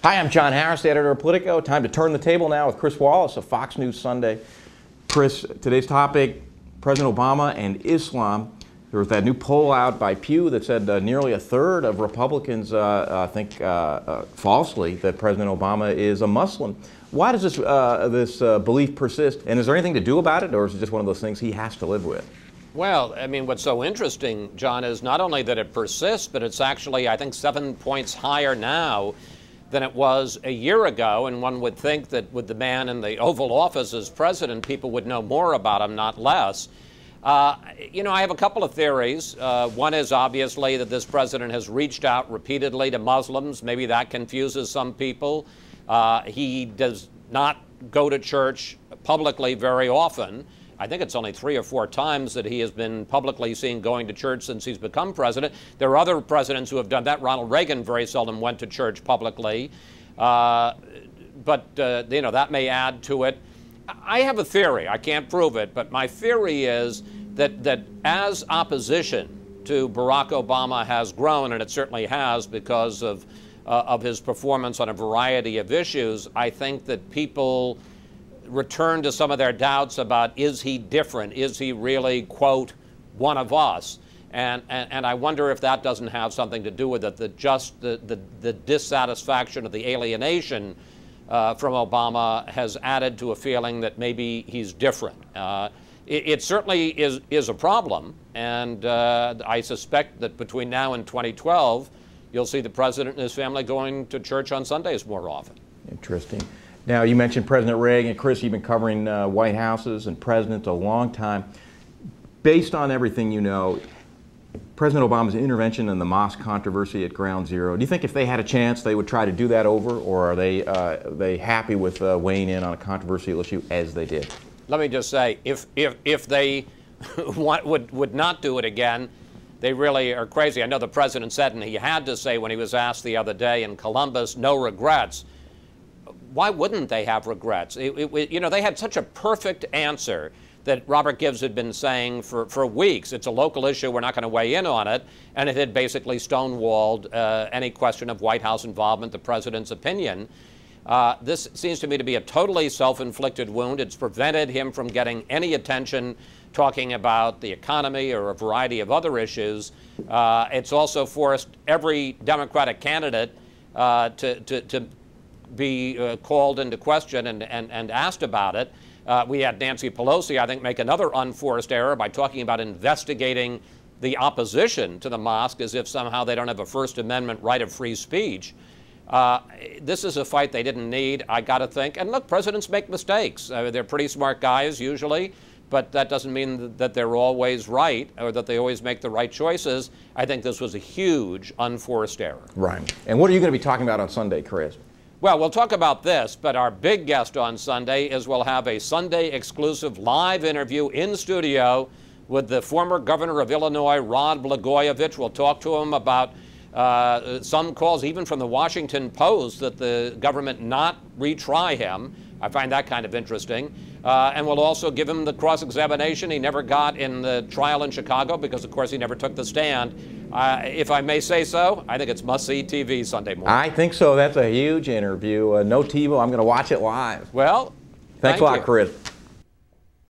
Hi, I'm John Harris, the editor of Politico. Time to turn the table now with Chris Wallace of Fox News Sunday. Chris, today's topic, President Obama and Islam. There was that new poll out by Pew that said nearly a third of Republicans think falsely that President Obama is a Muslim. Why does this belief persist? And is there anything to do about it, or is it just one of those things he has to live with? Well, I mean, what's so interesting, John, is not only that it persists, but it's actually, I think, 7 points higher now than it was a year ago. And one would think that with the man in the Oval Office as president, people would know more about him, not less. You know, I have a couple of theories. One is obviously that this president has reached out repeatedly to Muslims. Maybe that confuses some people. He does not go to church publicly very often. I think it's only 3 or 4 times that he has been publicly seen going to church since he's become president. There are other presidents who have done that. Ronald Reagan very seldom went to church publicly. But, you know, that may add to it. I have a theory. I can't prove it, but my theory is that as opposition to Barack Obama has grown, and it certainly has because of his performance on a variety of issues, I think that people return to some of their doubts about, is he different? Is he really, quote, one of us? And I wonder if that doesn't have something to do with it, that just the dissatisfaction of the alienation from Obama has added to a feeling that maybe he's different. It certainly is a problem, and I suspect that between now and 2012, you'll see the president and his family going to church on Sundays more often. Interesting. Now, you mentioned President Reagan. Chris, you've been covering White Houses and presidents a long time. Based on everything you know, President Obama's intervention in the mosque controversy at Ground Zero, do you think if they had a chance they would try to do that over, or are they happy with weighing in on a controversial issue as they did? Let me just say, if they would not do it again, they really are crazy. I know the president said, and he had to say when he was asked the other day in Columbus, no regrets. Why wouldn't they have regrets? You know, they had such a perfect answer that Robert Gibbs had been saying for weeks. It's a local issue. We're not going to weigh in on it. And it had basically stonewalled any question of White House involvement, the president's opinion. This seems to me to be a totally self-inflicted wound. It's prevented him from getting any attention talking about the economy or a variety of other issues. It's also forced every Democratic candidate to be called into question and asked about it. We had Nancy Pelosi, I think, make another unforced error by talking about investigating the opposition to the mosque as if somehow they don't have a First Amendment right of free speech. This is a fight they didn't need, I got to think. And look, presidents make mistakes. They're pretty smart guys usually, but that doesn't mean that they're always right or that they always make the right choices. I think this was a huge unforced error. Right. And what are you going to be talking about on Sunday, Chris? Well, we'll talk about this, but our big guest on Sunday is we'll have a Sunday exclusive live interview in studio with the former governor of Illinois, Rod Blagojevich. We'll talk to him about some calls, even from the Washington Post, that the government not retry him. I find that kind of interesting. And we'll also give him the cross-examination he never got in the trial in Chicago because, of course, he never took the stand. If I may say so, I think it's must-see TV Sunday morning. I think so. That's a huge interview. No TiVo. I'm going to watch it live. Well, thanks a lot, Chris.